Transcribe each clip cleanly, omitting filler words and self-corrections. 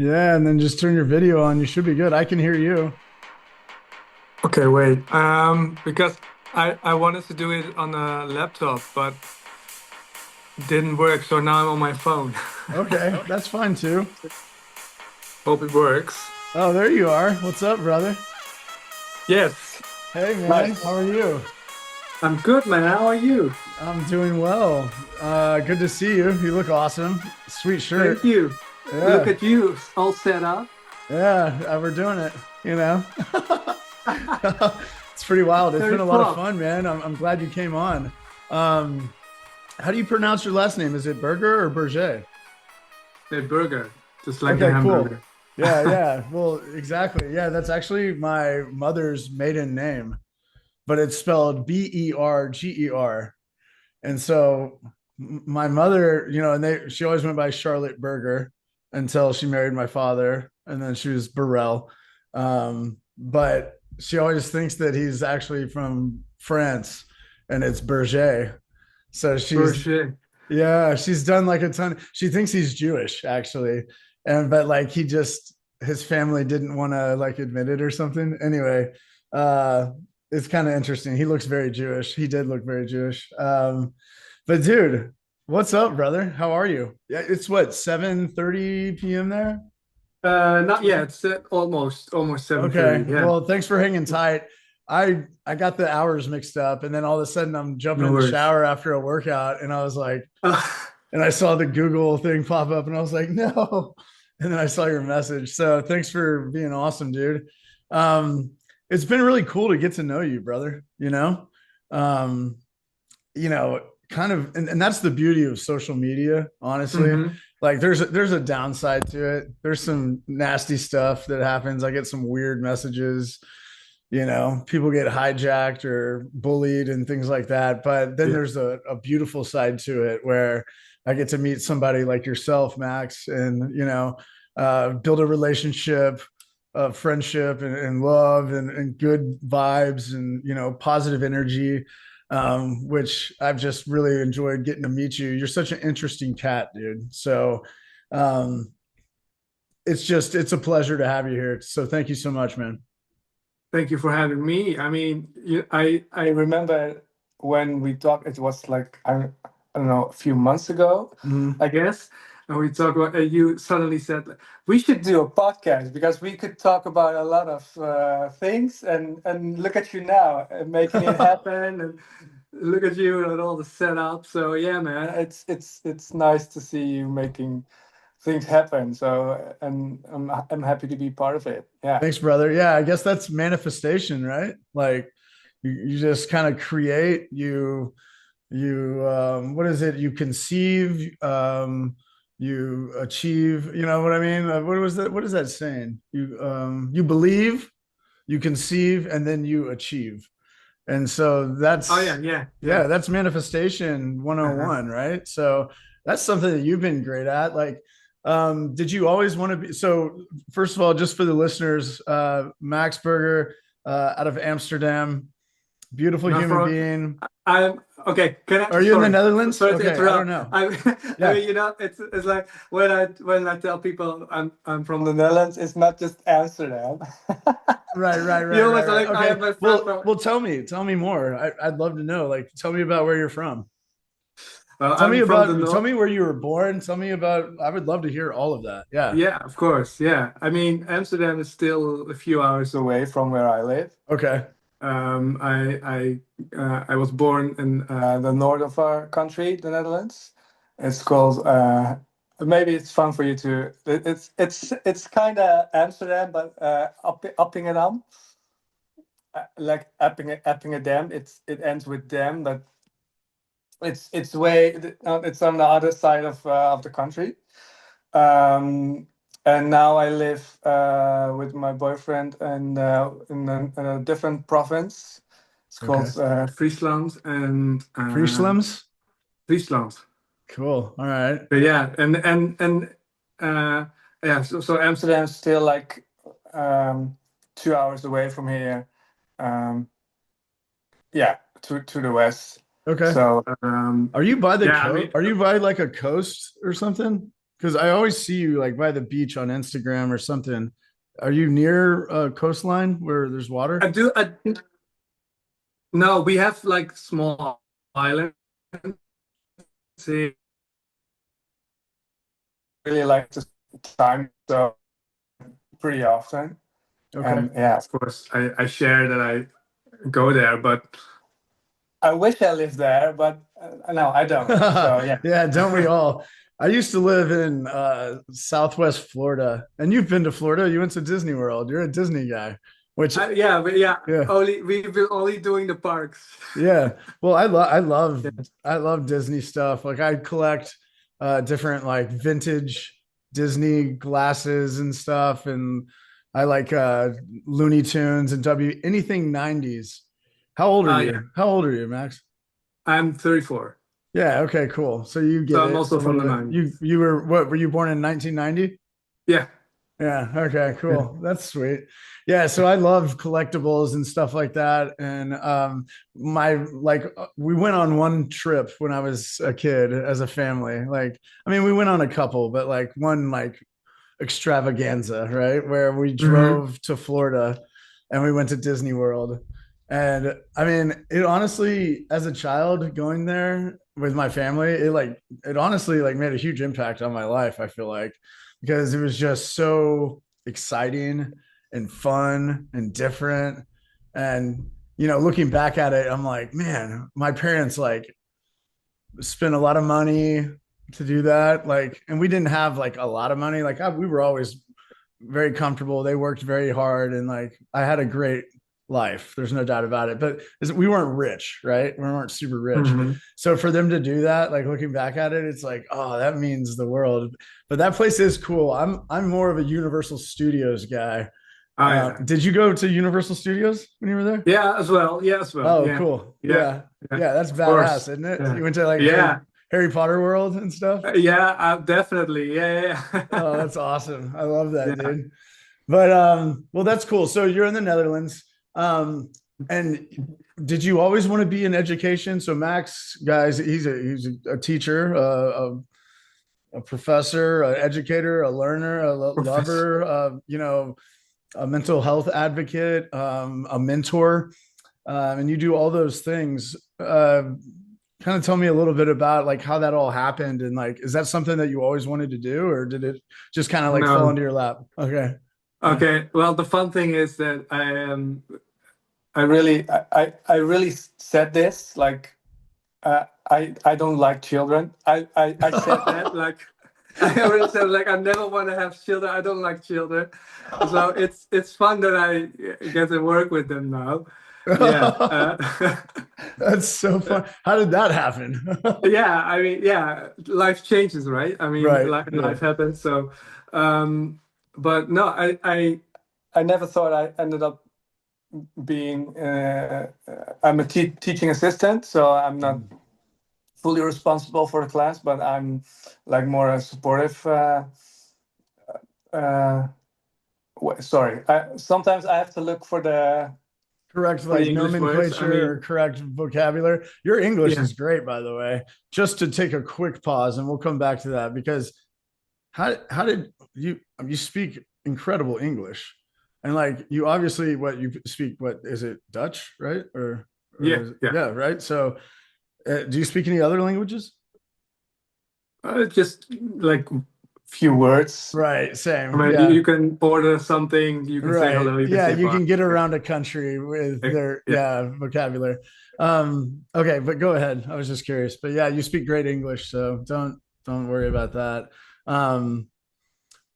Yeah, and then just turn your video on. You should be good. I can hear you. Okay, wait. Because I wanted to do it on a laptop, but it didn't work, so now I'm on my phone. Okay, that's fine too. Hope it works. Oh, there you are. What's up, brother? Yes. Hey, man. How Nice. are you? I'm good, man. How are you? I'm doing well. Good to see you. You look awesome. Sweet Thank shirt. you. Look Yeah, at you, all set up. yeah. We're doing it. You know, it's pretty wild. It's Very been a lot of prompt. fun, man. I'm glad you came on. Um, how do you pronounce your last name? Is it Burger or Berger? A burger, just like the Okay, cool. hamburger. Yeah, yeah. Well, exactly. Yeah, that's actually my mother's maiden name, but it's spelled Berger. And so my mother, and she always went by Charlotte Berger until she married my father, and then she was Burrell. But she always thinks that he's actually from France, and it's Berger. So Burger. she's done like a ton. She thinks he's Jewish actually, and but like his family didn't want to like admit it or something. Anyway, uh, it's kind of interesting. He looks very Jewish. He did look very Jewish. But dude, what's up, brother? How are you? Yeah, it's what 7:30 p.m. there. Not yet. It's almost Okay. 7:30. Yeah. Well, thanks for hanging tight. I got the hours mixed up, and then all of a sudden I'm jumping No in the worries. shower after a workout, and I was like, and I saw the Google thing pop up, and I was like, no. And then I saw your message. So thanks for being awesome, dude. Um, it's been really cool to get to know you, brother. Um, you know, kind of, and that's the beauty of social media, honestly. hmm Like there's a downside to it. There's some nasty stuff that happens. I get some weird messages, people get hijacked or bullied and things like that. But then Yeah. there's a beautiful side to it where I get to meet somebody like yourself, Max, and build a relationship of friendship and love and good vibes and positive energy, which I've just really enjoyed getting to meet you. You're such an interesting cat, dude. So um, it's a pleasure to have you here. So thank you so much, man. Thank you for having me. I mean, I remember when we talked. It was like I don't know, a few months ago, Mhm. I guess. And we talked about. You suddenly said we should do a podcast because we could talk about a lot of things. And look at you now, making it happen. And look at you and all the setup. So yeah, man, it's nice to see you making things happen. So and I'm happy to be part of it. Yeah. Thanks, brother. Yeah, I guess that's manifestation, right? Like you just kind of create, what is it? You conceive, you achieve, you know what I mean? What was that? What is that saying? You believe, you conceive, and then you achieve. And so Oh yeah, yeah, yeah, yeah. that's manifestation Uh-huh. 101, right? So that's something that you've been great at. Like, did you always want to be? So, first of all, just for the listeners, Max Berger out of Amsterdam, beautiful Not human for being. I'm okay. Can I? Are you in the Sorry, Netherlands? sorry to Okay, I don't interrupt. know. I Yeah, mean, it's like when I tell people I'm from the Netherlands, it's not just Amsterdam. right, right, You right, right, always right. like I Okay, have my friend well, from. well, tell me more. I'd love to know. Like, tell me about where you're from. Well, I'm from the Tell north. me where you were born. Tell me about. I would love to hear all of that. Yeah. Yeah, of course. Yeah, I mean Amsterdam is still a few hours away from where I live. Okay. I was born in the north of our country, the Netherlands. It's called. Maybe it's fun for you to. It's kind of Amsterdam, but Uppingedam, like Appingedam. It ends with dam, but it's on the other side of the country. Um, and now I live with my boyfriend and in a different province. It's called Okay. Friesland and Frieslims. Friesland. Cool. All right. But yeah, and uh, yeah. So Amsterdam's still like 2 hours away from here. Um, yeah, to the west. Okay. So Are you by the yeah, I coast? mean, Are you by like a coast or something? because I always see you like by the beach on Instagram or something. Are you near a coastline where there's I water? do. No, we have like small islands. See, really like to time so pretty often. Okay. And yeah, of course, I share that I go there, but I wish I lived there, but no, I don't. So yeah. Yeah, don't we all? I used to live in Southwest Florida, and you've been to Florida. You went to Disney World. You're a Disney guy, which Yeah, but yeah, yeah, only we've been only doing the parks. yeah. Well, Yeah. I love Disney stuff. Like I collect different like vintage Disney glasses and stuff, and I like Looney Tunes and W anything 90s. How old are Yeah, you? How old are you, Max? I'm 34, Yeah, okay, cool. So you so get I'm it also a from little the bit. 90s. You were what, were you born in 1990? Yeah, Yeah. Okay. yeah. Cool. That's sweet. Yeah. So I love collectibles and stuff like that. And my like we went on one trip when I was a kid as a family. Like, I mean, we went on a couple, but like one like extravaganza, right? Where we Hmm. drove to Florida and we went to Disney World. And I mean, it honestly, as a child going there with my family, it honestly like made a huge impact on my life, I feel like, because it was just so exciting and fun and different. And looking back at it, I'm like, man, my parents like spent a lot of money to do that. Like, and we didn't have like a lot of money. Like, we were always very comfortable. They worked very hard, and like, I had a great life. There's no doubt about it. But we weren't rich, right? We weren't super rich. Hmm. So for them to do that, like looking back at it, it's like, oh, that means the world. But that place is cool. I'm more of a Universal Studios guy. Oh yeah, Did you go to Universal Studios when you were there? yeah, as well. Yeah, as well. Oh, Yeah, cool. yeah, Yeah. yeah. Yeah, that's Of course. badass, isn't it? Yeah, You went to like yeah, Harry Potter World and stuff. yeah. Definitely. Yeah, Oh, yeah, that's awesome. I love that, yeah. dude. But well, that's cool. So you're in the Netherlands. And did you always want to be in education? So Max, guys, he's a teacher, a professor, an educator, a learner, a Professor. lover, a mental health advocate, a mentor, and you do all those things. Kind of tell me a little bit about like how that all happened, and like, is that something that you always wanted to do, or did it just kind of like fall No. into your lap? Okay. Yeah. Okay. Well, the fun thing is that I really said this like I don't like children. I said that like I already said like I never want to have children. I don't like children. So it's fun that I get to work with them now. Yeah. That's so fun. How did that happen? Yeah, I mean, yeah, life changes, right? I mean, Right. life Yeah. happens. So, um, but no, I never thought I ended up being. I'm a teaching assistant, so I'm not Mm. fully responsible for the class, but I'm like more a supportive. Uh, Sorry, sometimes I have to look Correct, for the like English words. I nomenclature or mean, correct vocabulary. Your English yeah. is great, by the way. Just to take a quick pause, and we'll come back to that because how did you speak incredible English, and like you obviously what you speak what is it Dutch, right? Yeah, yeah. Yeah, right. So do you speak any other languages? Just like few words. Right, I same. mean, Yeah. you can order something, you can say Right. hello, you can Yeah, say you bye. can get Yeah, around a country with their yeah. vocabulary. Okay, but go ahead. I was just curious. But yeah, you speak great English, so don't worry about that. Um,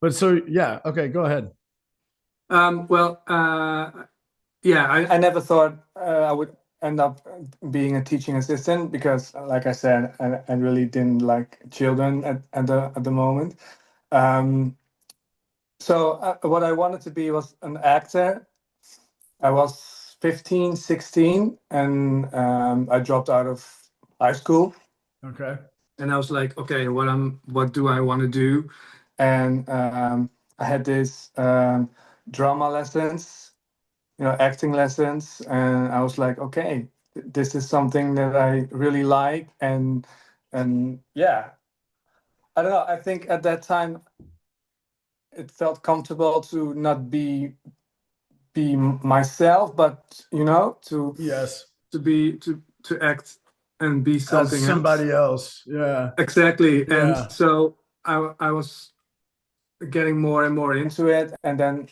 but so yeah, okay, go ahead. Well, yeah, I never thought I would end up being a teaching assistant because, like I said, I really didn't like children at the moment. Um, so what I wanted to be was an actor. I was 15, 16, and I dropped out of high school. Okay. And I was like, okay, what do I want to do? And I had this drama lessons, acting lessons, and I was like, okay, this is something that I really like, and yeah, I don't know. I think at that time it felt comfortable to not be myself, but Yes, to act and be as something else. somebody else. Yeah, Exactly. And yeah. so I was getting more and more into it, and then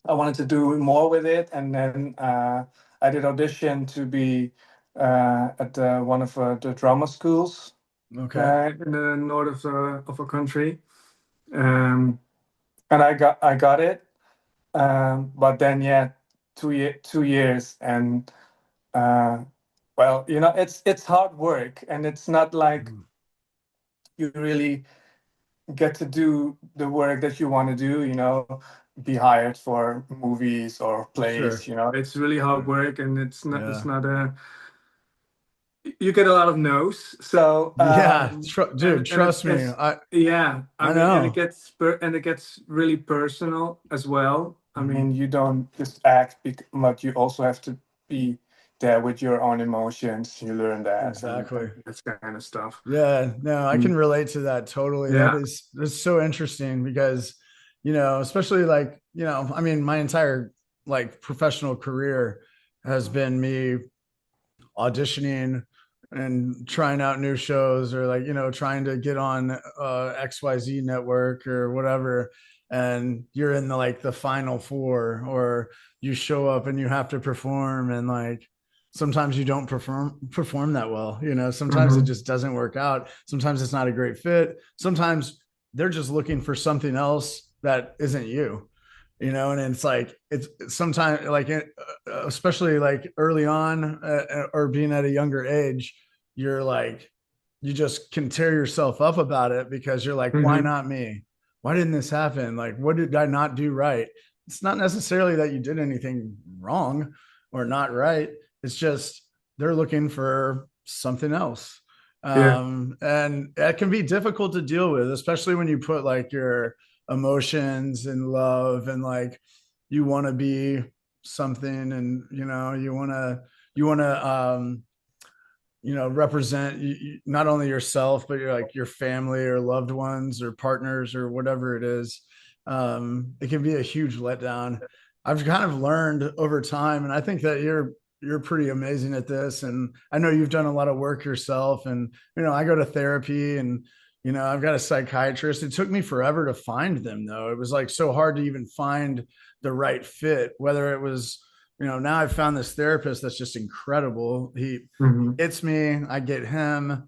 I wanted to do more with it, and then I did audition to be at one of the drama schools Okay. in the north of a country, um, and I got it. But then, yeah, 2 years, and uh, well, it's hard work, and it's not like Mm. you really get to do the work that you want to do. Be hired for movies or plays. Sure. It's really hard Sure. work, and it's not. It's Yeah. not a. You get a lot of no's. So Yeah. and Dude, and trust me. yeah. I I mean, and know. it gets really personal as well. I Mhm. mean, you don't just act, but you also have to be there with your own emotions. You learn that, and Exactly. that kind of stuff. Yeah, no, I can Mm. relate to that totally. Yeah. That's so interesting because, especially like, I mean, my entire like professional career has been me auditioning and trying out new shows or like trying to get on XYZ network or whatever, and you're in the final four, or you show up and you have to perform, and like sometimes you don't perform that well, sometimes it Hmm. just doesn't work out, sometimes it's not a great fit, sometimes they're just looking for something else that isn't you, and it's like it's sometimes like especially like early on, or being at a younger age, you're like you just can tear yourself up about it because you're like, why Hmm. not me, why didn't this happen, like what did I not do right. It's not necessarily that you did anything wrong or not right, it's just they're looking for something else, Yeah. and that can be difficult to deal with, especially when you put like your emotions and love and like you want to be something, and you want to represent not only yourself but your family or loved ones or partners or whatever it is. It can be a huge letdown. I've kind of learned over time, and I think that you're pretty amazing at this, and I know you've done a lot of work yourself, and I go to therapy, and I've got a psychiatrist. It took me forever to find them, though. It was like so hard to even find the right fit, whether it was, now I've found this therapist that's just incredible. He Hmm. gets me, I get him.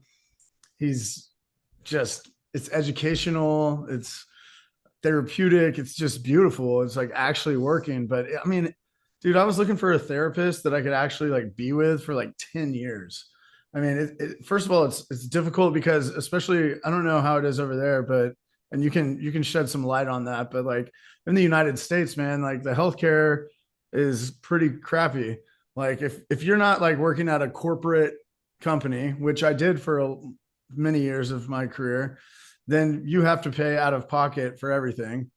He's just, it's educational, it's therapeutic, it's just beautiful. It's like actually working. But I mean, dude, I was looking for a therapist that I could actually like be with for like 10 years. I mean, first of all, it's difficult because, especially, I don't know how it is over there, but and you can shed some light on that. But like in the United States, man, like the healthcare is pretty crappy. Like if you're not like working at a corporate company, which I did for many years of my career, then you have to pay out of pocket for everything.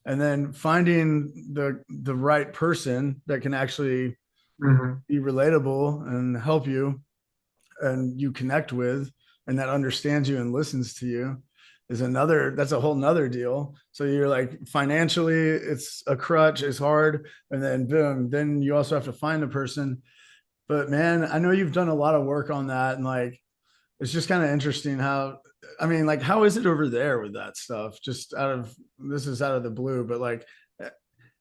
And then finding the right person that can actually Hmm. be relatable and help you and you connect with, and that understands you and listens to you, that's a whole nother deal. So you're like, financially it's a crutch, it's hard, and then boom, then you also have to find the person. But man, I know you've done a lot of work on that, and like it's just kind of interesting how, I mean, like, how is it over there with that stuff? Just this is out of the blue, but like,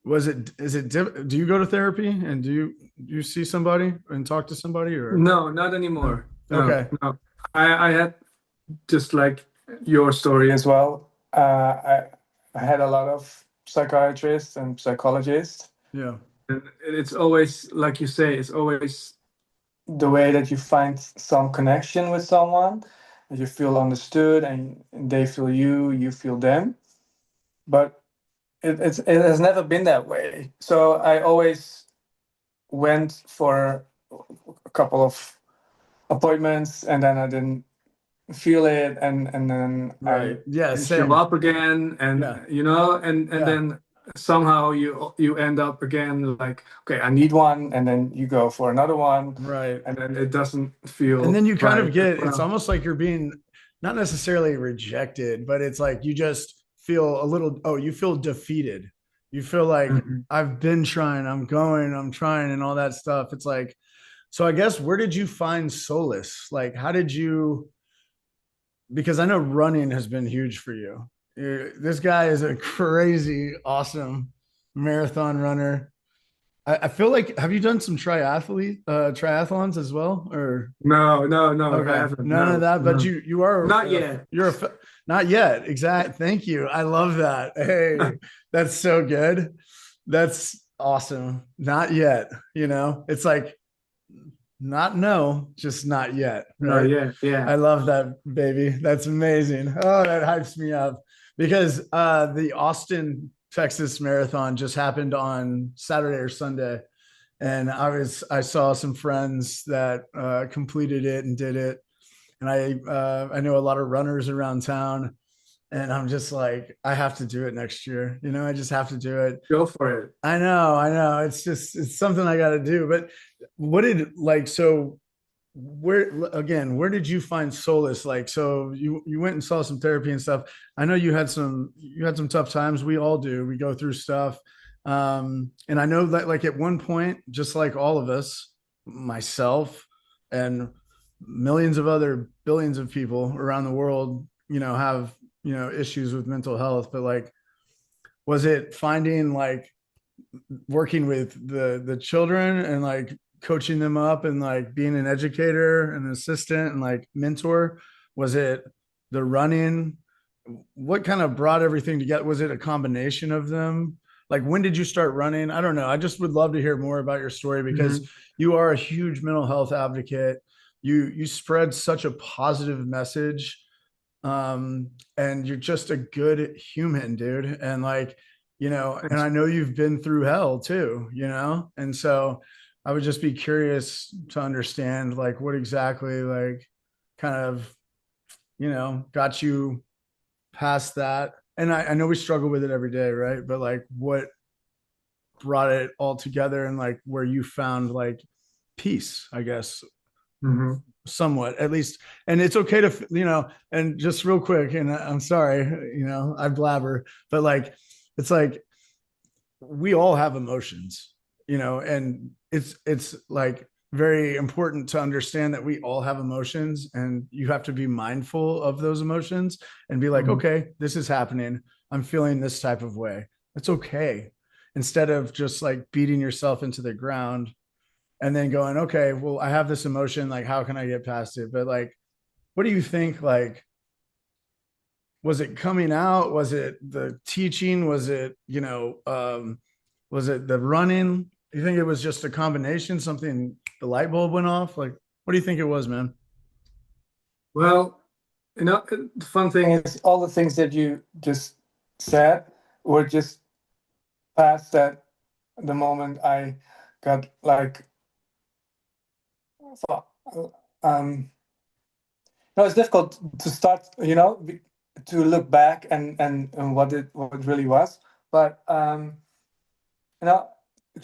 is it, do you go to therapy, and do you see somebody and talk to somebody, or No, not no? anymore. No, Okay. no. I had just like your story as well. I had a lot of psychiatrists and psychologists, Yeah. and it's always like you say, it's always the way that you find some connection with someone, that you feel understood, and they feel you, you feel them. But it has never been that way. So I always went for a couple of appointments, and then I didn't feel it, and then I Right. Yeah. didn't show Same. up again, and Yeah. and Yeah. then somehow you end up again like, okay, I need one, and then you go for another one, Right. and then it doesn't And feel then you kind right of as get, it's well. almost like you're being not necessarily rejected, but it's like you just feel a little, oh, you feel defeated. You feel like Mhm. I've been trying, I'm going, I'm trying, and all that stuff. It's like, so I guess where did you find solace? Like, how did you, because I know running has been huge for you. This guy is a crazy, awesome marathon runner. I feel like, have you done some triathlons as well? Or No, no, no, I okay, haven't. none of No, that. But no, you are not yet. you're not yet. Exact. Thank you. I love that. Hey, that's so good. That's awesome. Not yet. It's like not no, just not yet. Not Right. yet. Yeah. I love that, baby. That's amazing. Oh, that hypes me up because the Austin, Texas marathon just happened on Saturday or Sunday, and I saw some friends that completed it and did it, and I know a lot of runners around town, and I'm just like I have to do it next year. I just have to do it. Go for it. I know. It's something I got to do. But what did like so? Where did you find solace? Like, so you went and saw some therapy and stuff. I know you had some tough times. We all do. We go through stuff. And I know that like at one point, just like all of us, myself and millions of other billions of people around the world, have issues with mental health. But like, was it finding like working with the children and like coaching them up and like being an educator and an assistant and like mentor? Was it the running? What kind of brought everything together? Was it a combination of them? Like, when did you start running? I don't know. I just would love to hear more about your story because Mhm. you are a huge mental health advocate. You spread such a positive message, and you're just a good human, dude. And like, and Thanks. I know you've been through hell too, and so I would just be curious to understand like what exactly like kind of got you past that. And I know we struggle with it every day, right? But like what brought it all together and like where you found like peace, I guess, Mhm. somewhat at least. And it's okay to and just real quick, and I'm sorry, I blabber, but like it's like we all have emotions, and it's like very important to understand that we all have emotions, and you have to be mindful of those emotions and be like, Mhm. okay, this is happening, I'm feeling this type of way, it's okay, instead of just like beating yourself into the ground and then going, okay, well, I have this emotion, like how can I get past it? But like, what do you think, like, was it coming out, was it the teaching, was it the running? You think it was just a combination, something, the light bulb went off? Like, what do you think it was, man? Well, the fun thing is all the things that you just said were just past that the moment I got like thought, no, it's difficult to start, to look back and what it really was. But you know,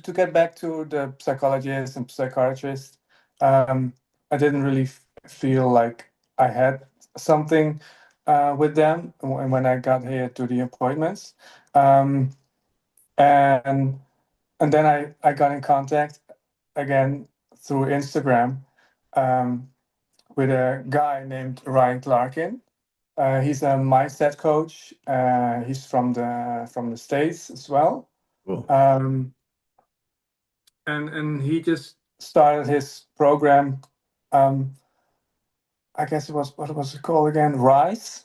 to get back to the psychologist and psychiatrist, I didn't really feel like I had something with them when I got here to the appointments. Um, and and then I got in contact again through Instagram um, with a guy named Ryan Clarkin. He's a mindset coach. He's from the States as well. Cool. Um, and he just started his program. Um, I guess it was, what was it called again? Rise.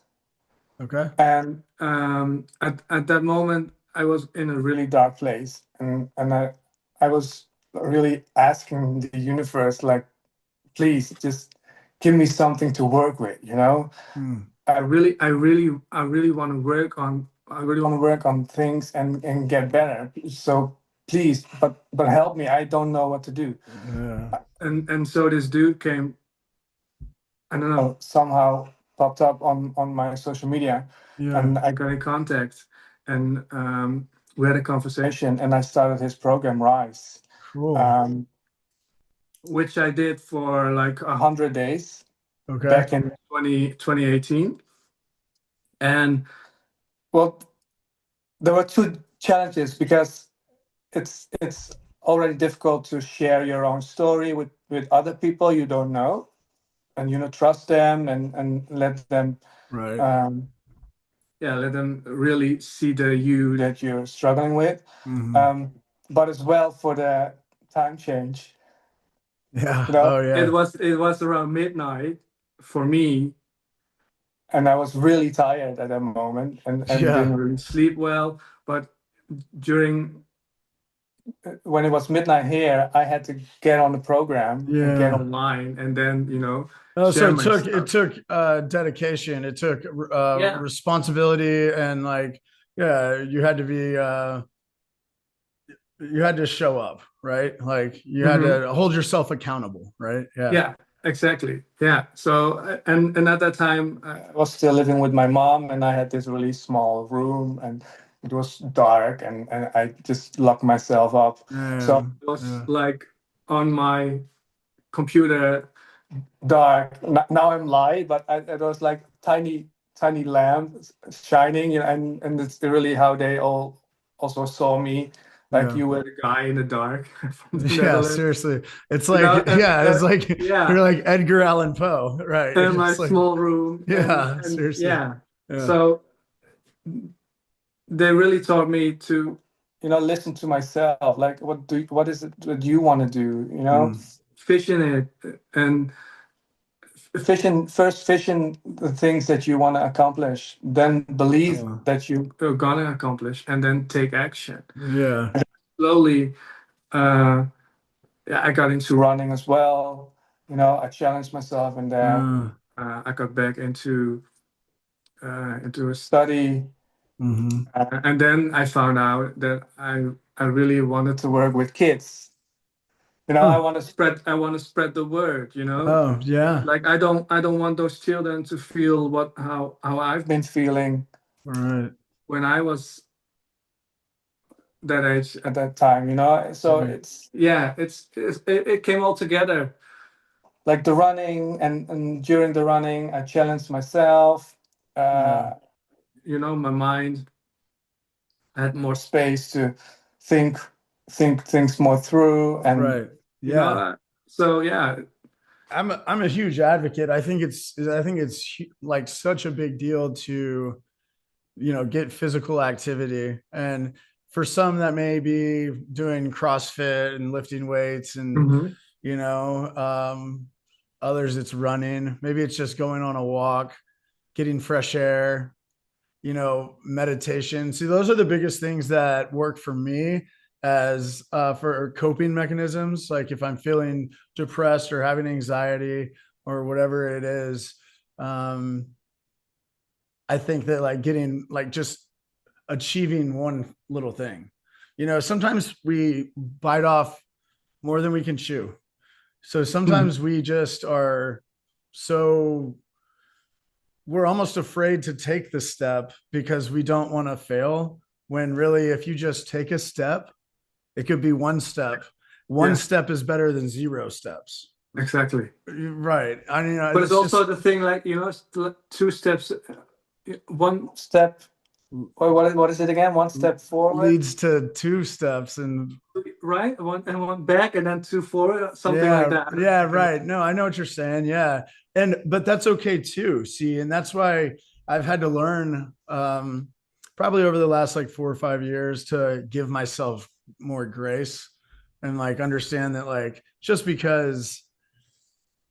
Okay. And at that moment, I was in a really dark place, and I was really asking the universe, like, please just give me something to work with. Hmm. I really want to work on. I really want to work on things and get better. So please, but help me. I don't know what to do. Yeah. And so this dude came, I don't know, somehow popped up on my social media, Yeah. and I got in contact, and we had a conversation, and I started his program Rise, Cool. um, which I did for like 100 days. Okay. back in 2018. And well, there were two challenges because it's already difficult to share your own story with other people you don't know, and trust them and let them Right. um, yeah, let them really see the you that you're struggling with. Hmm. um, but as well for the time change. Yeah. You know, Oh yeah. it was around midnight for me, and I was really tired at that moment and Yeah. didn't really sleep well. But during when it was midnight here, I had to get on the program and get Yeah. online, and then Oh, so share it my took it stuff. took dedication. It took Yeah. responsibility and like yeah, you had to show up, right? Like you had Hmm. to hold yourself accountable, right? Yeah. Yeah, exactly. Yeah. So, and at that time, I was still living with my mom, and I had this really small room, and it was dark, and I just locked myself up. So Yeah. it was Yeah. like on my computer, dark. Now I'm light, but it was like tiny lamp shining, and it's really how they all also saw me, like Yeah. you were the guy in the dark from the Yeah, Netherlands. seriously. It's You know, like, yeah, it's like yeah, you're like Edgar Allan Poe, right? in my It's like, small room, yeah, and seriously. yeah. Yeah. So they really taught me to, listen to myself. Like, what is it that you want to do? Mm. Fish in it, and fish in the things that you want to accomplish. Then believe Oh, that you are gonna accomplish, and then take action. yeah. Slowly, uh, yeah, I got into running as well. I challenged myself in that. Uh, I got back into a study. hmm. And then I found out that I really wanted to work with kids. Huh. I want to spread the word. Oh, yeah. Like I don't want those children to feel how I've been feeling All right. when I was that age at that time. So Right. it's yeah, it came all together. Like the running, and during the running, I challenged myself. Yeah. Uh, my mind had more space to think think things more through, and Right. you know Yeah. uh, so yeah. I'm a huge advocate. I think it's like such a big deal to, get physical activity. And for some that may be doing CrossFit and lifting weights and, Hmm. you know, others it's running. Maybe it's just going on a walk, getting fresh air, meditation. See, those are the biggest things that work for me as for coping mechanisms. Like if I'm feeling depressed or having anxiety or whatever it is, um, I think that like getting like just achieving one little thing. Sometimes we bite off more than we can chew. So Mhm. sometimes we just are so we're almost afraid to take the step because we don't want to fail. When really, if you just take a step, it could be one step. One Yeah, step is better than zero steps. exactly. Right. I mean, But it's it's also just the thing, like, two steps, one step, or what is it again? One step forward, leads to two steps. And right? One back, and then two forward, something like yeah, that. yeah, right. No, I know what you're saying. Yeah. But that's okay too. See, and that's why I've had to learn probably over the last like 4 or 5 years to give myself more grace and like understand that like just because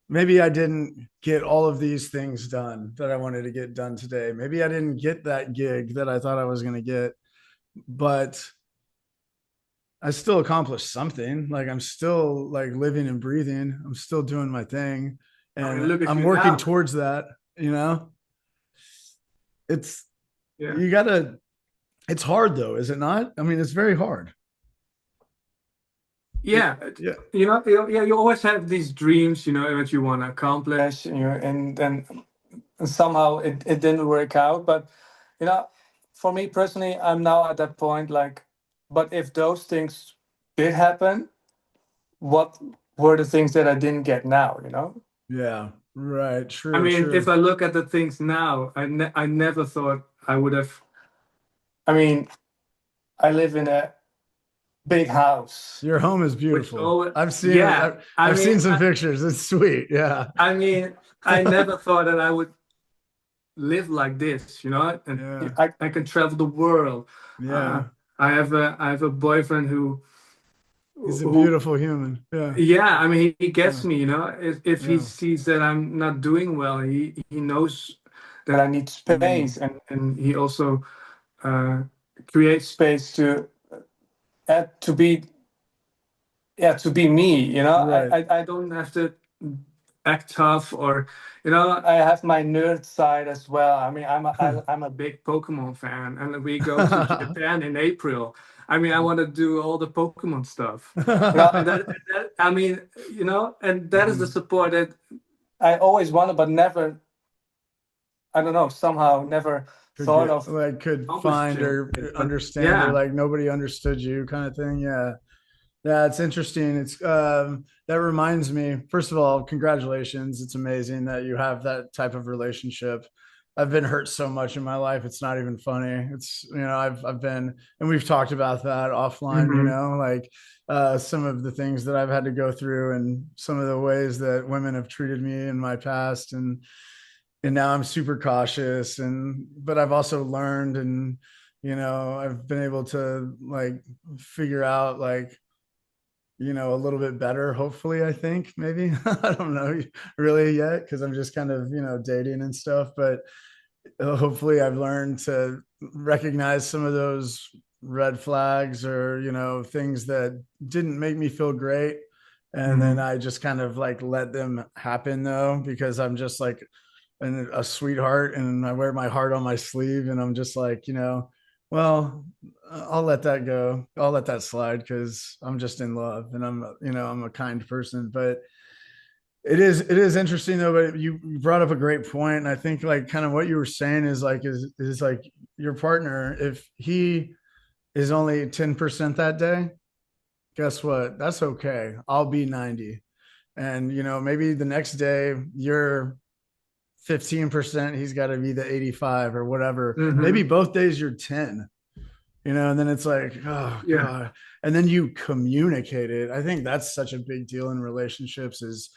maybe I didn't get all of these things done that I wanted to get done today. Maybe I didn't get that gig that I thought I was going to get, but I still accomplished something. Like I'm still like living and breathing. I'm still doing my thing I mean, and look at I'm you working now. towards that, you know? It's Yeah. you got to it's hard though, is it not? I mean, it's very hard. Yeah, Yeah. yeah, you always have these dreams, that you want to accomplish, and then somehow it didn't work out. But you know, for me personally, I'm now at that point, like, but if those things did happen, what were the things that I didn't get now? Yeah. Right. I True. mean, if True. I look at the things now, I never thought I would have. I mean, I live in a big house, Your home is which beautiful. always, I've seen it. yeah. I've seen some pictures. It's sweet. Yeah. I mean, I never thought that I would live like this, you know, and Yeah. I can travel the world. Uh, Yeah. I have a boyfriend He's a who beautiful human. Yeah. yeah, I mean he gets Yeah. me, you know. If he Yeah. sees that I'm not doing well, he knows that I need Mm, space, and he also uh, creates space to be yeah to be me, you know. right. I don't have to act tough, or you know, I have my nerd side as well. I mean, I'm a big Pokemon fan, and we go to Japan in April. I mean, I want to do all the Pokemon stuff, you know, and that I mean, you know, and that is the Mhm. support that I always wanted, but never, I don't know, somehow never Could thought get of like could find accomplishing or it. But understand or yeah. like nobody understood you kind of thing. Yeah. Yeah, it's interesting. It's that reminds me, first of all, congratulations. It's amazing that you have that type of relationship. I've been hurt so much in my life, it's not even funny. It's I've been, and we've talked about that offline, Hmm. like some of the things that I've had to go through and some of the ways that women have treated me in my past, and now I'm super cautious, and but I've also learned, and I've been able to like figure out like a little bit better, hopefully. I think maybe I don't know really yet because I'm just kind of dating and stuff, but hopefully I've learned to recognize some of those red flags or things that didn't make me feel great, and then Hmm. I just kind of like let them happen though, because I'm just like a sweetheart and I wear my heart on my sleeve, and I'm just like, well, I'll let that go. I'll let that slide because I'm just in love, and I'm a kind person. But it is interesting though. But you brought up a great point, and I think like kind of what you were saying is like your partner, if he is only 10% that day, guess what? That's okay. I'll be 90, and maybe the next day you're 15%, he's got to be the 85 or whatever. Maybe Hmm. both days you're 10, and then it's like, oh Yeah. God. And then you communicate it. I think that's such a big deal in relationships is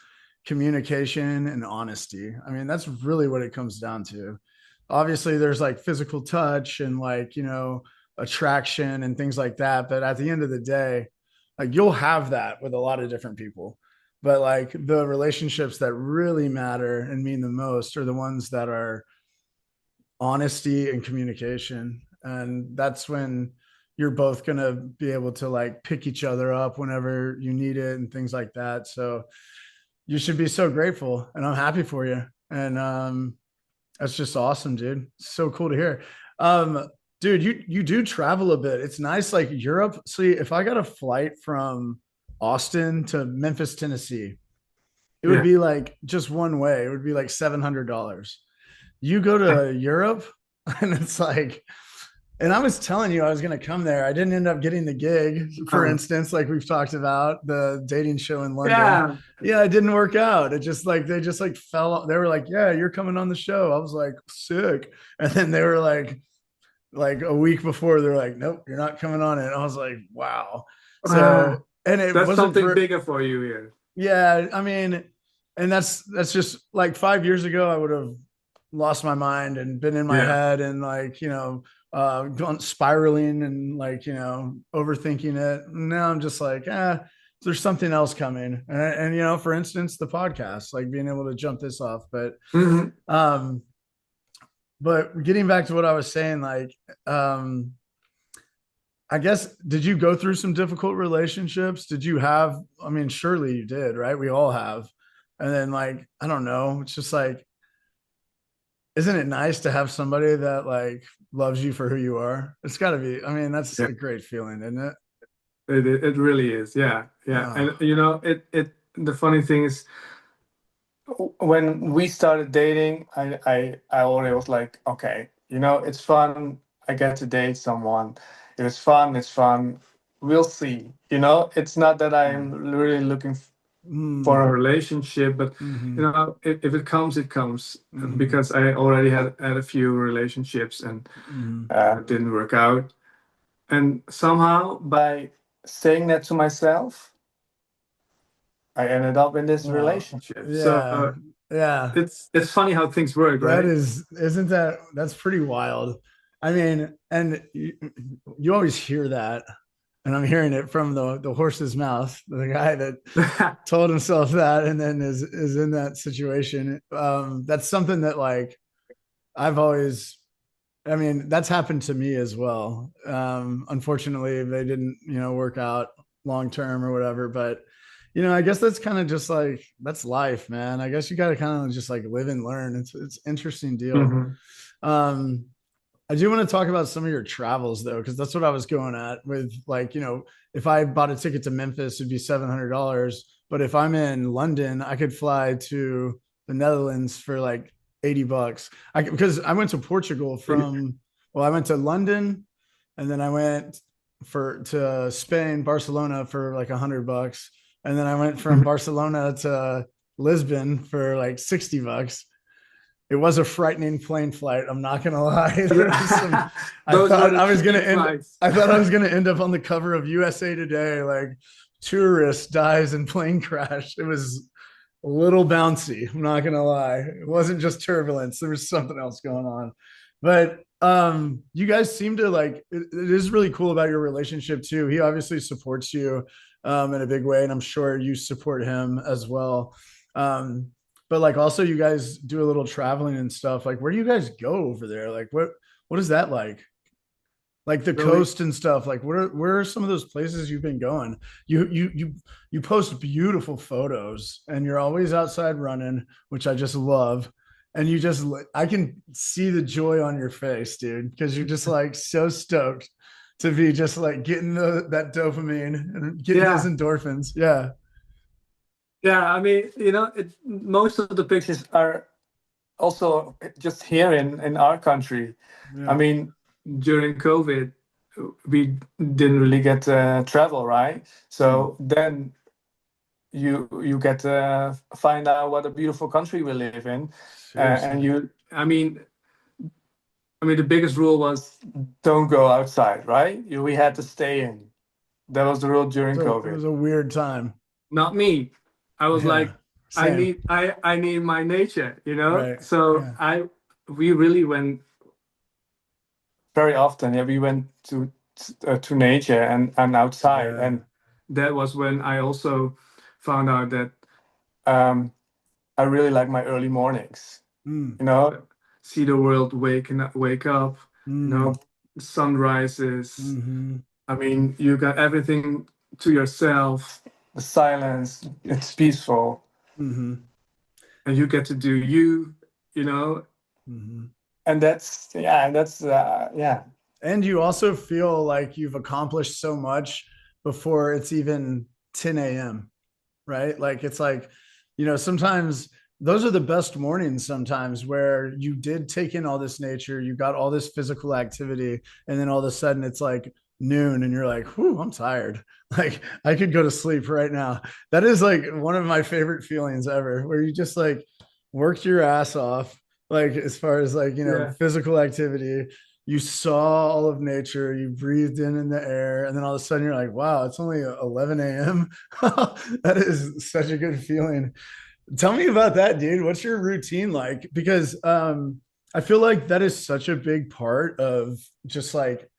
communication and honesty. I mean, that's really what it comes down to. Obviously, there's like physical touch and like, attraction and things like that. But at the end of the day, like you'll have that with a lot of different people. But like the relationships that really matter and mean the most are the ones that are honesty and communication. And that's when you're both going to be able to like pick each other up whenever you need it and things like that. So you should be so grateful, and I'm happy for you. And that's just awesome, dude. So cool to hear. Um, Dude, you do travel a bit. It's nice, like Europe. See, if I got a flight from Austin to Memphis, Tennessee, it would Yeah. be like just one way. It would be like $700. You go to Europe, and it's like, and I was telling you I was going to come there. I didn't end up getting the gig, for Um, instance, like we've talked about the dating show in London. yeah. Yeah, it didn't work out. It just like they just like fell. They were like, "Yeah, you're coming on the show." I was like, "Sick," and then they were like a week before, they're like, "Nope, you're not coming on it." And I was like, "Wow." Uh, So, and it that's wasn't something for bigger for you here. yeah. I mean, and that's just like 5 years ago, I would have lost my mind and been in my Yeah. head and like gone spiraling and like overthinking it. Now I'm just like, there's something else coming, and for instance, the podcast, like being able to jump this off. Hmm. Um but getting back to what I was saying, like um I guess, did you go through some difficult relationships? Did you have, I mean, surely you did, right? We all have. And then like, I don't know, it's just like, isn't it nice to have somebody that like loves you for who you are? It's got to be. I mean, that's Yeah. a great feeling, isn't it? It really is. Yeah. Yeah. And Oh, you know, the funny thing is when we started dating, I already was like, okay, you know, it's fun. I get to date someone. It's fun. It's fun. We'll see. You know, it's not that yeah. I'm really looking. Mm, for a relationship. But hmm if it comes, it comes. hmm Because I already had a few relationships and hmm didn't work out. And somehow by saying that to myself, I ended up in this Well, relationship. So yeah, yeah. it's funny how things work, That right? is, isn't that, that's pretty wild. I mean, and you always hear that, and I'm hearing it from the horse's mouth, the guy that told himself that and then is in that situation. That's something that like I've always, I mean, that's happened to me as well. Unfortunately, they didn't, work out long term or whatever. But, I guess that's kind of just like that's life, man. I guess you got to kind of just like live and learn. It's interesting deal. Mhm. Um, I do want to talk about some of your travels though, because that's what I was going at with like, if I bought a ticket to Memphis, it'd be $700. But if I'm in London, I could fly to the Netherlands for like $80. Because I went to Portugal from, well, I went to London and then I went to Spain, Barcelona for like $100. And then I went from Barcelona to Lisbon for like $60. It was a frightening plane flight. I'm not gonna lie. There was some. I Those were thought the I was gonna cheap end. flights. I thought I was gonna end up on the cover of USA Today, like tourist dies in plane crash. It was a little bouncy. I'm not gonna lie. It wasn't just turbulence. There was something else going on. But you guys seem to like. It is really cool about your relationship too. He obviously supports you in a big way, and I'm sure you support him as well. Um, but like also you guys do a little traveling and stuff. Like where do you guys go over there? Like what is that like? Like the So we, coast and stuff. Like where are some of those places you've been going? You post beautiful photos and you're always outside running, which I just love. And I can see the joy on your face, dude, because you're just like so stoked to be just like getting that dopamine and getting those yeah, endorphins. Yeah. yeah. I mean, most of the pictures are also just here in our country. I Yeah. mean, during COVID, we didn't really get to travel, right? Hmm. So then you get to find out what a beautiful country we live in, and Seriously. I mean, the biggest rule was don't go outside, right? We had to stay in. That was the rule during So it COVID. was a weird time. Not me. I was Yeah. like, I Same. need, I need my nature, you know. Right. So Yeah. we really went very often. Yeah, we went to nature and outside, Yeah. and that was when I also found out that um, I really like my early mornings. Mm. You know, see the world wake up. You know, Mm. sunrises. Mm-hmm. I mean, you got everything to yourself. The silence. It's peaceful, Mm-hmm. and you get to do you. You know, Mm-hmm. and that's. And you also feel like you've accomplished so much before it's even 10 a.m. Right? Like it's like, sometimes those are the best mornings sometimes where you did take in all this nature, you got all this physical activity, and then all of a sudden it's like noon and you're like, whew, I'm tired. Like I could go to sleep right now. That is like one of my favorite feelings ever, where you just like worked your ass off, like as far as like, Yeah. physical activity. You saw all of nature, you breathed in the air, and then all of a sudden you're like, wow, it's only 11 a.m. That is such a good feeling. Tell me about that, dude. What's your routine like? Because I feel like that is such a big part of just like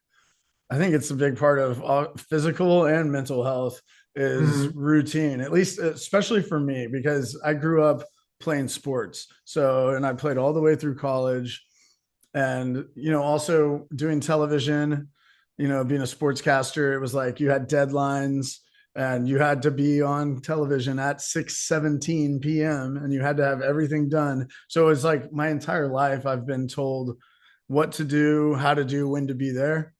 I think it's a big part of physical and mental health is Mhm. routine. At least, especially for me, because I grew up playing sports. So, and I played all the way through college, and also doing television, being a sportscaster. It was like you had deadlines and you had to be on television at 6:17 p.m. and you had to have everything done. So it's like my entire life I've been told what to do, how to do, when to be there.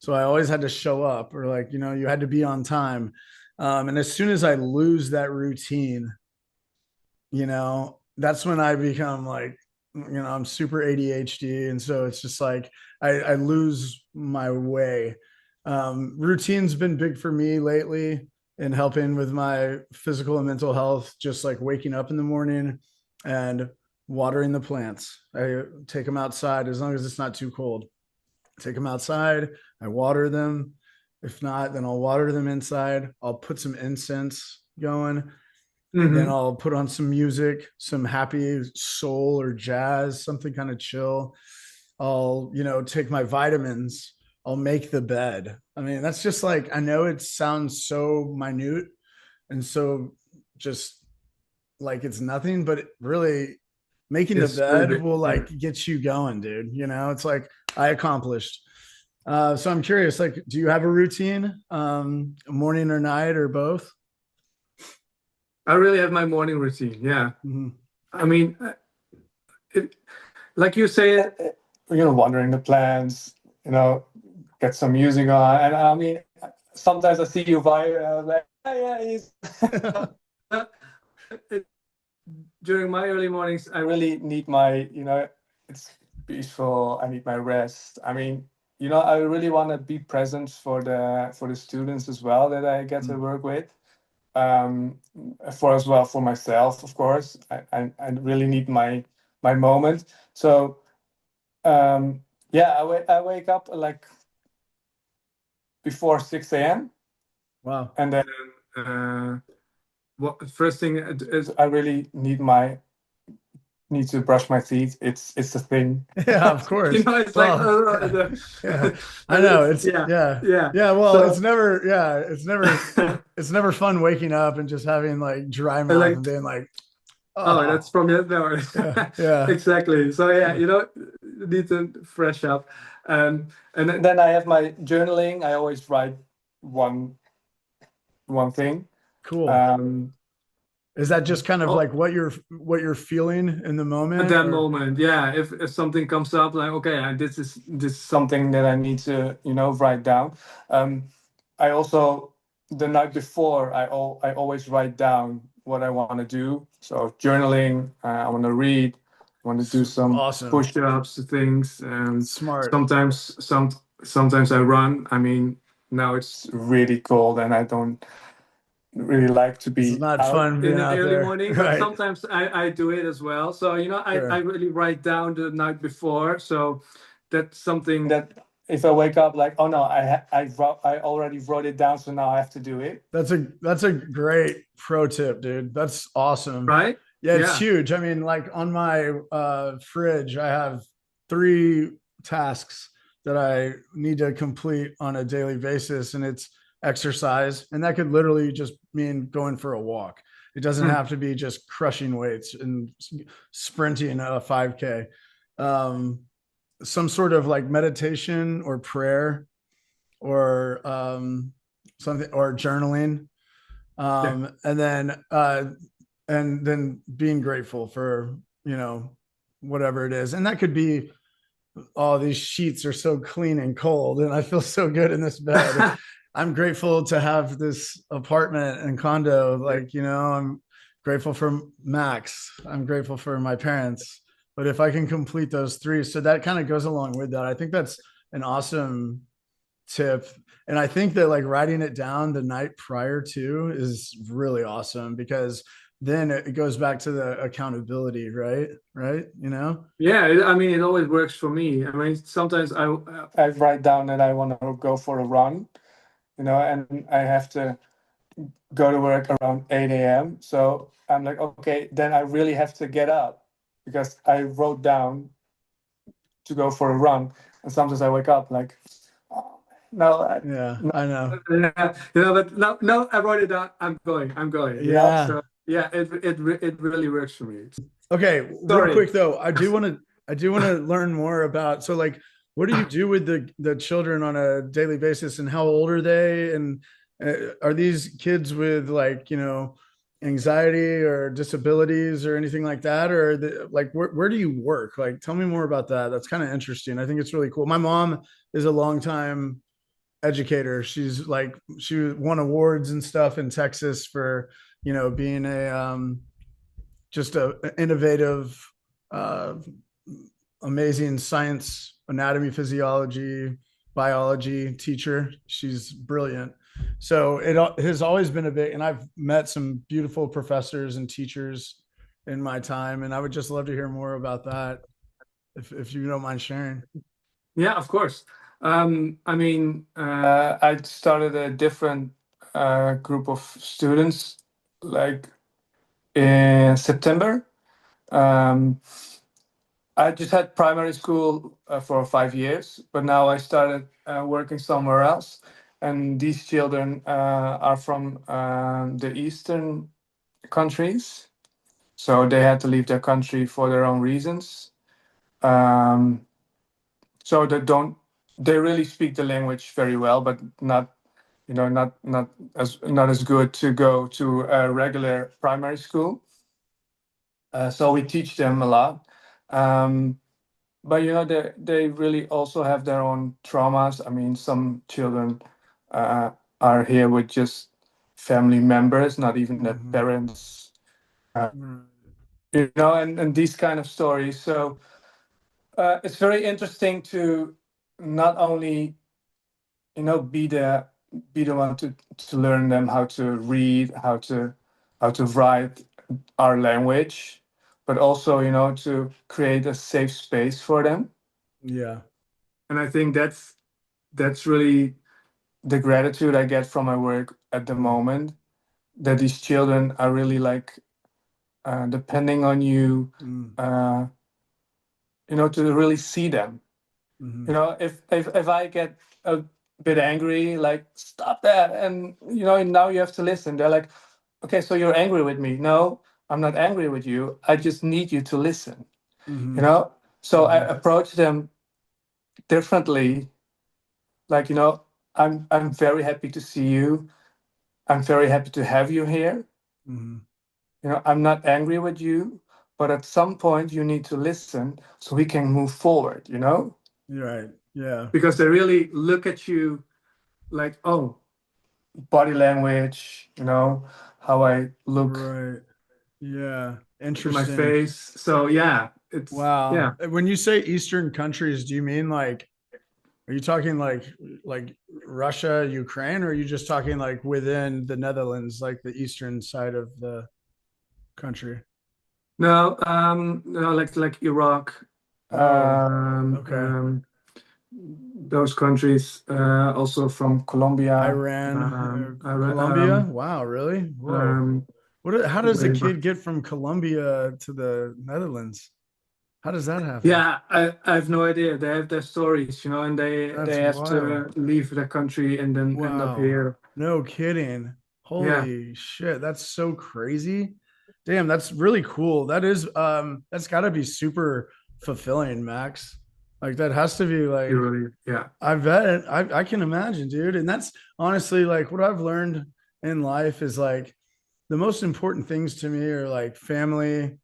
So I always had to show up, or like, you had to be on time. And as soon as I lose that routine, that's when I become like, I'm super ADHD. And so it's just like I lose my way. Routine's been big for me lately. in helping with my physical and mental health, just like waking up in the morning and watering the plants. I take them outside as long as it's not too cold. Take them outside, I water them. If not, then I'll water them inside. I'll put some incense going. Then Hmm. I'll put on some music, some happy soul or jazz, something kind of chill. I'll, take my vitamins. I'll make the bed. I mean, that's just like, I know it sounds so minute and so just like it's nothing, but really making the It's bed really will big. like get you going, dude. It's like I accomplished. So I'm curious, like, do you have a routine, morning or night or both? I really have my morning routine. Yeah. Mhm. I mean, it, like you say, wandering the plants, get some music on. And I mean, sometimes I see you vibe, and I was like, yeah, he's. It- During my early mornings, I really need it's peaceful. I need my rest. I mean, I really want to be present for the students as well that I get to work with. Um, for as well for myself, of course. I really need my moment. So yeah, I wake up like before 6 a.m. Wow. and then uh, what first thing is I really need to brush my teeth. It's a thing. Yeah, of course. It's like Well, yeah, yeah. I know. it's It's yeah, yeah. yeah. Yeah, well, So it's never fun waking up and just having like dry I mouth and like, being like, oh, that's oh, from the no. yeah, yeah. Exactly. So yeah, need to fresh up. And then I have my journaling. I always write one one thing. Cool. Um, Is that just kind of oh, like what you're feeling in the at moment that or moment, yeah. If something comes up, like okay, this is something that I need to write down. Um, I also the night before I always write down what I want to do. So journaling. I want to read. I want to do some awesome. push-ups, things. Smart. Sometimes I run. I mean, now it's really cold and I don't really like to It's be not out fun in being the out early there. morning, but Right. sometimes I do it as well. So, I Sure. really write down the night before. So that's something that if I wake up like, oh no, I already wrote it down, so now I have to do it. That's a great pro tip, dude. That's awesome. Right? Yeah, it's Yeah. huge. I mean, like on my fridge, I have three tasks that I need to complete on a daily basis, and it's exercise, and that could literally just mean going for a walk. It doesn't Hmm. have to be just crushing weights and sprinting a 5K. Um, some sort of like meditation or prayer or something or journaling, Yeah. and then being grateful for whatever it is, and that could be, oh, these sheets are so clean and cold and I feel so good in this bed. I'm grateful to have this apartment and condo, like, I'm grateful for Max, I'm grateful for my parents. But if I can complete those three, so that kind of goes along with that, I think that's an awesome tip. And I think that like writing it down the night prior to is really awesome, because then it goes back to the accountability, right? Right. Yeah, I mean, it always works for me. I mean, sometimes I write down that I want to go for a run, and I have to go to work around 8 a.m. So I'm like, okay, then I really have to get up because I wrote down to go for a run. And sometimes I wake up like, oh, no, Yeah, no, I know. but no, no, I wrote it down. I'm going. Yeah. So yeah, it really works for me. Okay, real Sorry. quick though, I do want to learn more about, so like, what do you do with the children on a daily basis, and how old are they, and are these kids with like, anxiety or disabilities or anything like that, or like where do you work? Like, tell me more about that. That's kind of interesting. I think it's really cool. My mom is a long time educator. She won awards and stuff in Texas for, being a just a innovative, uh, amazing science, anatomy, physiology, biology teacher. She's brilliant. So it has always been a big, and I've met some beautiful professors and teachers in my time, and I would just love to hear more about that if you don't mind sharing. Yeah, of course. I mean, I started a different group of students like in September. Um, I just had primary school for 5 years, but now I started working somewhere else. And these children are from the Eastern countries, so they had to leave their country for their own reasons. Um, so they really speak the language very well, but not not as good to go to a regular primary school. So we teach them a lot. Um, but they really also have their own traumas. I mean, some children uh, are here with just family members, not even their Mm-hmm. parents. Uh, Right. and these kind of stories. So it's very interesting to not only be the one to learn them how to read, how to write our language, but also to create a safe space for them. Yeah. And I think that's really the gratitude I get from my work at the Mm, moment, that these children are really like depending on you, mm, uh, to really see them. mm-hmm. If I get a bit angry, like stop that, and now you have to listen. They're like, okay, so you're angry with me? No, I'm not angry with you. I just need you to listen. You Mm-hmm. know. So I Mm-hmm. approach them differently. Like I'm very happy to see you. I'm very happy to have you here. Mm-hmm. I'm not angry with you, but at some point you need to listen so we can move forward. You're right. Yeah. Because they really look at you like, oh, body language, how I look Right. Yeah. in my Interesting. face. So yeah, it's Wow. yeah. When you say Eastern countries, do you mean like, are you talking like Russia, Ukraine, or are you just talking like within the Netherlands, like the eastern side of the country? No, no, like Iraq, Oh, um, okay. um, those countries, also from Colombia, Iran, Colombia. um, Wow, really? Whoa. um, How does a way back. kid get from Colombia to the Netherlands? How does that happen? Yeah, I have no idea. They have their stories, and they That's have wild. to leave the country and then end up Wow. here. No kidding. Yeah, Holy shit. That's so crazy. Damn, that's really cool. That's gotta be super fulfilling, Max. Like that has to be you like really, yeah. I bet I can imagine, dude. And that's honestly like what I've learned in life is like the most important things to me are like family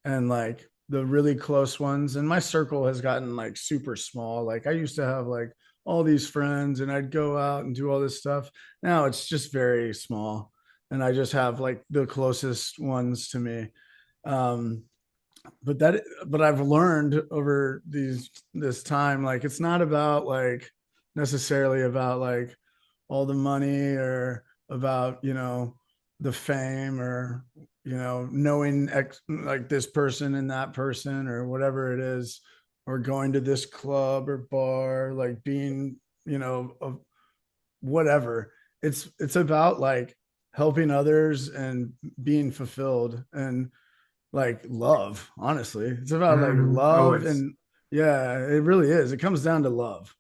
and like the really close ones. And my circle has gotten like super small. Like I used to have like all these friends and I'd go out and do all this stuff. Now it's just very small. And I just have like the closest ones to me. Um, but I've learned over this time, like it's not about like necessarily about like all the money or about, the fame or, knowing like this person and that person or whatever it is, or going to this club or bar, like being, whatever. It's about like helping others and being fulfilled and like love. Honestly, it's about like love Always. and yeah, it really is. It comes down to love,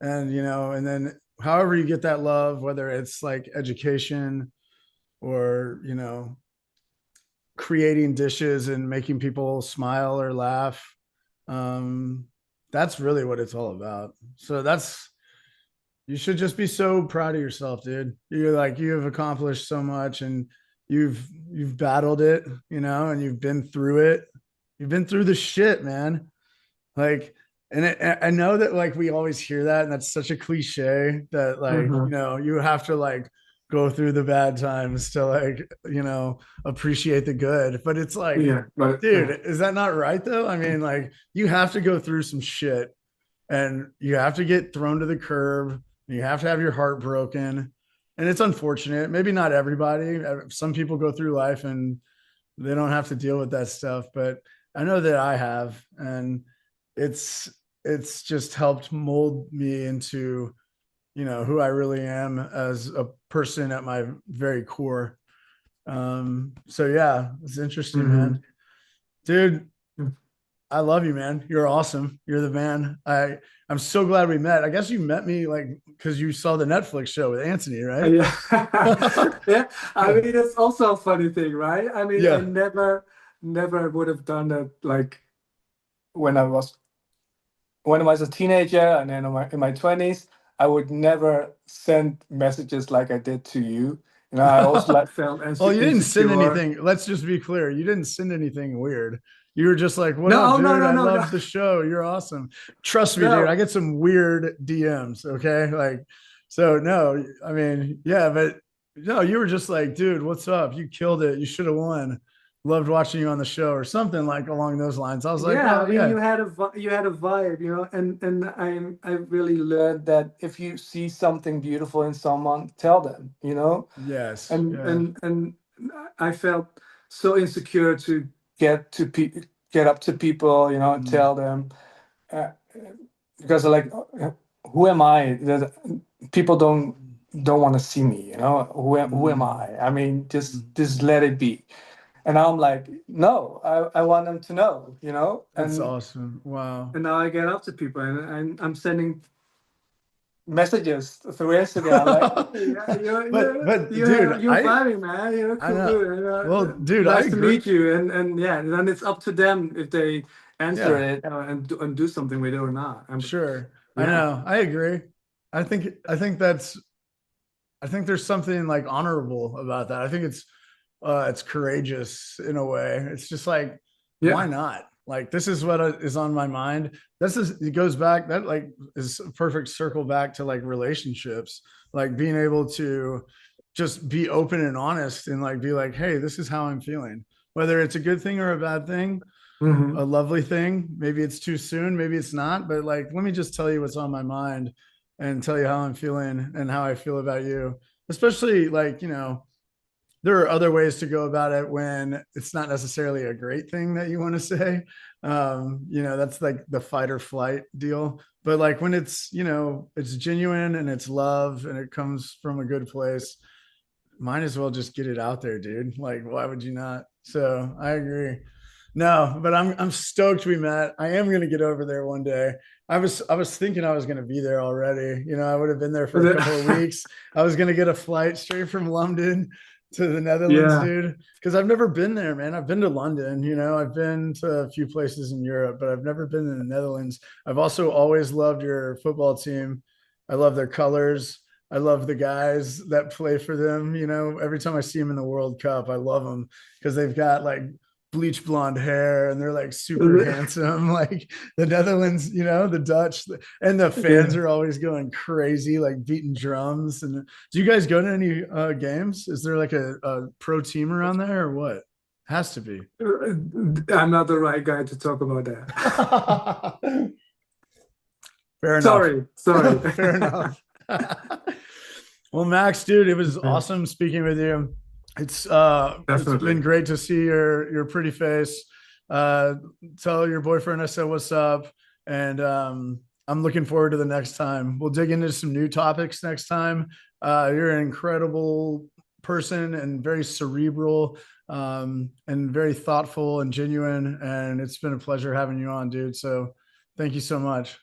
and and then however you get that love, whether it's like education or creating dishes and making people smile or laugh, um that's really what it's all about. So that's you should just be so proud of yourself, dude. You're like you have accomplished so much and you've battled it, and you've been through it. You've been through the shit, man. Like, I know that like we always hear that, and that's such a cliche that like Hmm. you have to like go through the bad times to like appreciate the good. But it's like, Yeah, but dude, is that not right though? I mean, like you have to go through some shit and you have to get thrown to the curb. You have to have your heart broken, and it's unfortunate. Maybe not everybody. Some people go through life and they don't have to deal with that stuff, but I know that I have, and it's it's just helped mold me into, who I really am as a person at my very core. So yeah, it's interesting, man. Hmm. Dude, I love you, man. You're awesome. You're the man. I'm so glad we met. I guess you met me like because you saw the Netflix show with Anthony, right? Yeah. Yeah. I mean, it's also a funny thing, right? I mean, I Yeah. never would have done that like when I was a teenager and then in my 20s. I would never send messages like I did to you. You know, I always like felt Well, you didn't send insecure. anything. Let's just be clear. You didn't send anything weird. You were just like, "What up, No, no, dude? no, I no, no, love the show. You're awesome." Trust me, dude. I no. get some weird DMs. Okay, like, so no. I mean, yeah, but no, you were just like, "Dude, what's up? You killed it. You should have won. Loved watching you on the show," or something like along those lines. I was like, Yeah, I "Oh mean, yeah, you had a vibe, you know, and I really learned that if you see something beautiful in someone, tell them, you know, yes, and yeah, and and I felt so insecure to get to get up to people, you know, and mm, tell them, uh, because like, who am I that people don't want to see me, you know, who am mm, I? I mean, mm. just let it be. And I'm like, no, I want them to know, you know, That's awesome. Wow." and now I get up to people and I'm sending messages through Instagram like, hey, but dude, you're vibing, man. You're I cool. know. Well, dude, I Nice to agree. meet you. And yeah, then it's up to them if they answer Yeah, it and do something with it or not. And sure. I yeah, know. I agree. I think there's something like honorable about that. I think it's courageous in a way. It's just like, why yeah. not? Like, this is what is on my mind. This is it goes back, that like is a perfect circle back to like relationships, like being able to just be open and honest and like be like, hey, this is how I'm feeling. Whether it's a good thing or a bad thing, a Hmm. lovely thing. Maybe it's too soon, maybe it's not, but like, let me just tell you what's on my mind and tell you how I'm feeling and how I feel about you. Especially like, there are other ways to go about it when it's not necessarily a great thing that you want to say. That's like the fight or flight deal. But like when it's genuine and it's love and it comes from a good place, might as well just get it out there, dude. Like, why would you not? So I agree. No, but I'm stoked we met. I am gonna get over there one day. I was thinking I was gonna be there already. I would have been there for a couple of weeks. I was gonna get a flight straight from London to the Netherlands, Yeah. dude. Because I've never been there, man. I've been to London, I've been to a few places in Europe, but I've never been in the Netherlands. I've also always loved your football team. I love their colors. I love the guys that play for them. Every time I see them in the World Cup, I love them because they've got like bleach blonde hair and they're like super handsome. Like the Netherlands, the Dutch, and the fans Yeah. are always going crazy, like beating drums. And do you guys go to any games? Is there like a pro team around there or what? Has to be. I'm not the right guy to talk about that. Fair enough. Sorry, sorry. Fair enough. Well, Max, dude, it was Yeah, awesome speaking with you. It's been definitely. great to see your pretty face. Uh, Tell your boyfriend I said what's up, and I'm looking forward to the next time. We'll dig into some new topics next time. You're an incredible person and very cerebral, and very thoughtful and genuine. And it's been a pleasure having you on, dude. So thank you so much.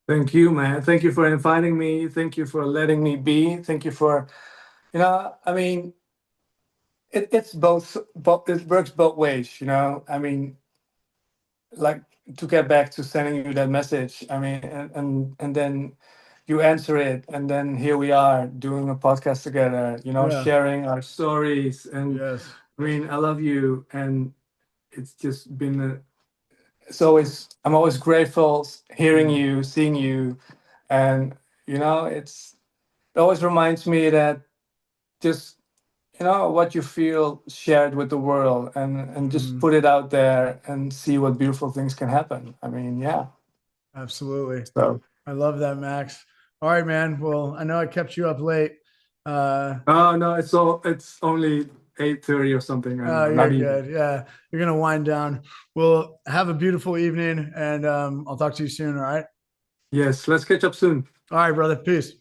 Thank you, man. Thank you for inviting me. Thank you for letting me be. Thank you for, I mean, it's both, it works both ways, you know. I mean, like to get back to sending you that message. I mean, and then you answer it, and then here we are doing a podcast together, you know, Yeah. sharing our stories. And Yes. I mean, I love you, and it's just been it's always I'm always grateful hearing Mm, you, seeing you, and it always reminds me that just what you feel shared with the world and just mm. put it out there and see what beautiful things can happen. I mean, yeah. Absolutely. So, I love that, Max. All right, man. Well, I know I kept you up late. Uh, oh no, it's only 8:30 or something. I don't oh, know, you're not even. good. Yeah, you're gonna wind down. Well, have a beautiful evening, and I'll talk to you soon. All right. Yes, let's catch up soon. All right, brother. Peace.